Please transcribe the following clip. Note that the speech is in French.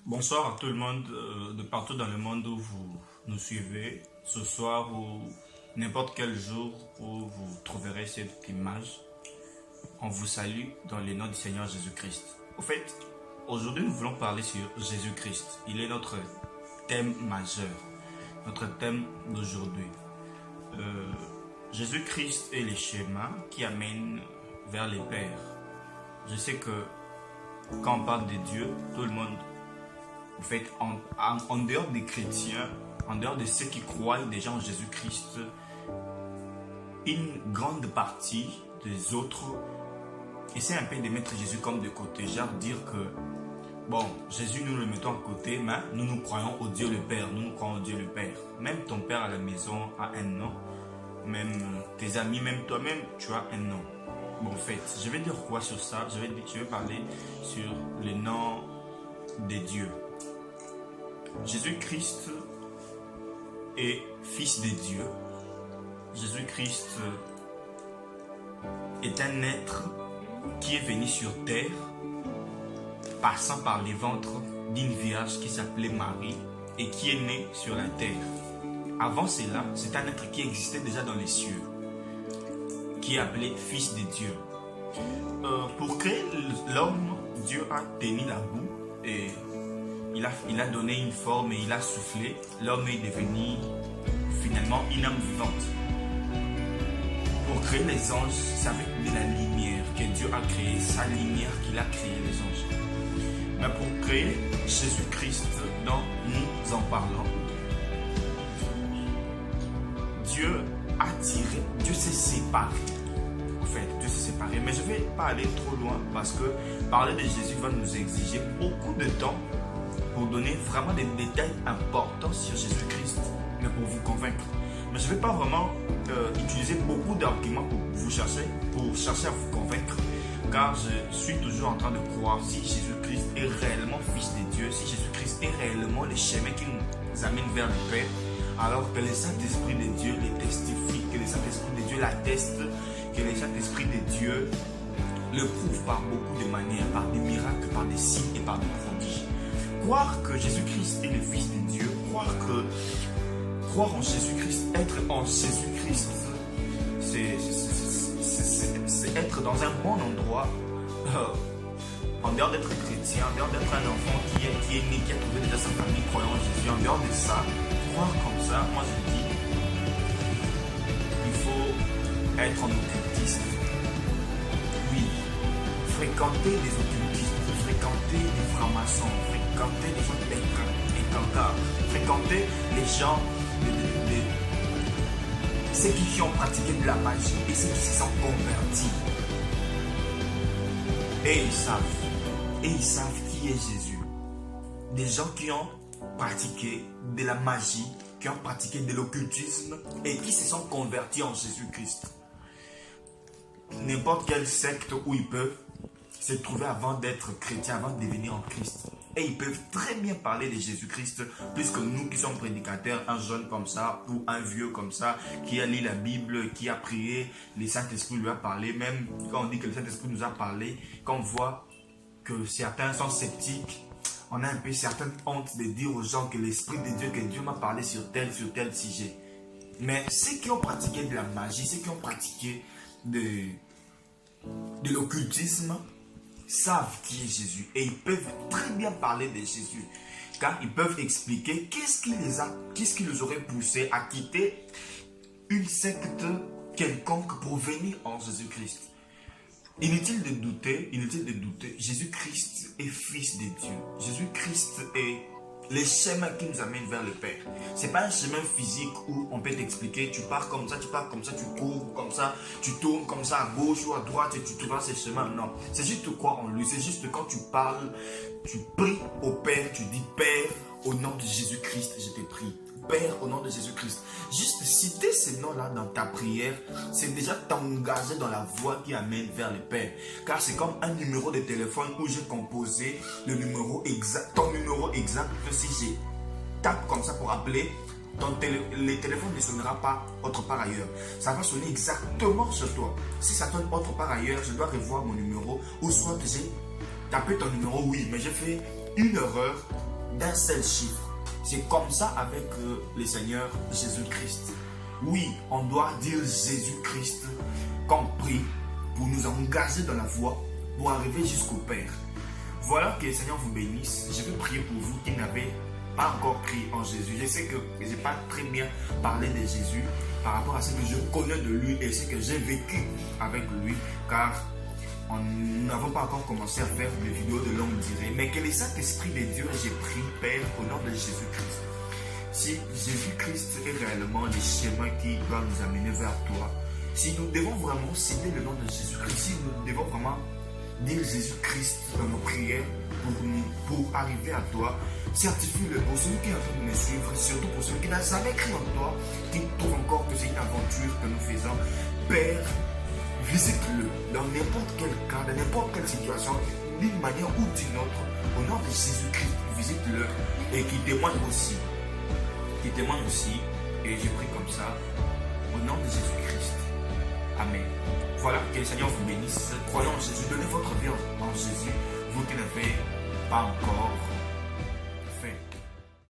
Bonsoir à tout le monde de partout dans le monde où vous nous suivez, ce soir ou n'importe quel jour où vous trouverez cette image. On vous salue dans le nom du Seigneur Jésus-Christ. Au fait, aujourd'hui nous voulons parler sur Jésus-Christ. Il est notre thème majeur, notre thème d'aujourd'hui. Jésus-Christ est le chemin qui amène vers le Père. Je sais que quand on parle de Dieu, tout le monde, en fait, en dehors des chrétiens, en dehors de ceux qui croient déjà en Jésus-Christ, une grande partie des autres essaient un peu de mettre Jésus comme de côté, genre dire que, bon, Jésus nous le mettons de côté, mais nous croyons au Dieu le Père, nous croyons au Dieu le Père. Même ton père à la maison a un nom, même tes amis, même toi-même, tu as un nom. Bon, en fait, je vais dire quoi sur ça? Je vais parler sur le nom de Dieu. Jésus-Christ est fils de Dieu. Jésus-Christ est un être qui est venu sur terre, passant par les ventres d'une vierge qui s'appelait Marie et qui est né sur la terre. Avant cela, c'est un être qui existait déjà dans les cieux, qui est appelé fils de Dieu. Pour créer l'homme, Dieu a tenu la boue et il a donné une forme et il a soufflé. L'homme est devenu finalement une âme vivante. Pour créer les anges, c'est avec de la lumière que Dieu a créé, sa lumière qu'il a créé les anges. Mais pour créer Jésus-Christ dont nous en parlons, Dieu s'est séparé. En fait, Dieu s'est séparé. Mais je ne vais pas aller trop loin parce que parler de Jésus va nous exiger beaucoup de temps pour donner vraiment des détails importants sur Jésus-Christ, mais pour vous convaincre. Mais je ne vais pas vraiment utiliser beaucoup d'arguments pour chercher à vous convaincre, car je suis toujours en train de croire si Jésus-Christ est réellement fils de Dieu, si Jésus-Christ est réellement le chemin qui nous amène vers le Père, alors que le Saint-Esprit de Dieu le testifie, que le Saint-Esprit de Dieu l'atteste, que le Saint-Esprit de Dieu le prouve par beaucoup de manières, par des miracles, par des signes et par des prodiges. Croire que Jésus-Christ est le Fils de Dieu, croire en Jésus-Christ, être en Jésus-Christ, c'est être dans un bon endroit, en dehors d'être chrétien, en dehors d'être un enfant qui est né, qui a trouvé déjà sa famille croyant en Jésus, en dehors de ça, croire comme ça, moi je dis, il faut être en occultisme. Oui, fréquenter les occultistes, fréquenter les francs-maçons, fréquenter les gens d'incantats, fréquenter les gens, ceux qui ont pratiqué de la magie et ceux qui se sont convertis. Et ils savent qui est Jésus. Des gens qui ont pratiqué de la magie, qui ont pratiqué de l'occultisme et qui se sont convertis en Jésus-Christ. N'importe quelle secte où ils peuvent se trouver avant d'être chrétiens, avant de devenir en Christ. Et ils peuvent très bien parler de Jésus-Christ, plus que nous qui sommes prédicateurs, un jeune comme ça, ou un vieux comme ça, qui a lu la Bible, qui a prié, le Saint-Esprit lui a parlé. Même quand on dit que le Saint-Esprit nous a parlé, quand on voit que certains sont sceptiques, on a un peu certaine honte de dire aux gens que l'Esprit de Dieu, que Dieu m'a parlé sur tel sujet. Mais ceux qui ont pratiqué de la magie, ceux qui ont pratiqué de l'occultisme, savent qui est Jésus et ils peuvent très bien parler de Jésus, car ils peuvent expliquer qu'est-ce qui les aurait poussé à quitter une secte quelconque pour venir en Jésus-Christ. Inutile de douter, Jésus-Christ est fils de Dieu. Jésus-Christ est le chemin qui nous amène vers le Père. Ce n'est pas un chemin physique où on peut t'expliquer, tu pars comme ça, tu cours comme ça, tu tournes comme ça à gauche ou à droite et tu trouveras ce chemin. Non, c'est juste croire en lui. C'est juste quand tu parles, tu pries au Père, tu dis Père, au nom de Jésus-Christ, je te prie. Père, au nom de Jésus-Christ. Juste citer ces noms-là dans ta prière, c'est déjà t'engager dans la voie qui amène vers le Père. Car c'est comme un numéro de téléphone où j'ai composé le numéro exact, ton numéro exact, que si je tape comme ça pour appeler, le téléphone ne sonnera pas autre part ailleurs. Ça va sonner exactement sur toi. Si ça sonne autre part ailleurs, je dois revoir mon numéro, ou soit j'ai tapé ton numéro, oui, mais j'ai fait une erreur d'un seul chiffre. C'est comme ça avec le Seigneur Jésus-Christ. Oui, on doit dire Jésus-Christ comme prie pour nous engager dans la voie pour arriver jusqu'au Père. Voilà, que le Seigneur vous bénisse. Je vais prier pour vous qui n'avez pas encore cru en Jésus. Je sais que je n'ai pas très bien parlé de Jésus par rapport à ce que je connais de lui et ce que j'ai vécu avec lui, car nous n'avons pas encore commencé à faire des vidéos de longue durée. Mais que le Saint-Esprit de Dieu, j'ai pris, Père, au nom de Jésus-Christ. Si Jésus-Christ est réellement le chemin qui doit nous amener vers toi, si nous devons vraiment citer le nom de Jésus-Christ, si nous devons vraiment dire Jésus-Christ dans nos prières pour arriver à toi, certifie-le pour celui qui est en train de me suivre, surtout pour celui qui n'a jamais cru en toi, qui trouve encore que c'est une aventure que nous faisons. Père, visite-le dans n'importe quel cas, dans n'importe quelle situation, d'une manière ou d'une autre, au nom de Jésus-Christ, visite-le et qui témoigne aussi. Et je prie comme ça, au nom de Jésus-Christ. Amen. Voilà, que le Seigneur vous bénisse. Croyons en Jésus, donnez votre vie en Jésus, vous qui n'avez pas encore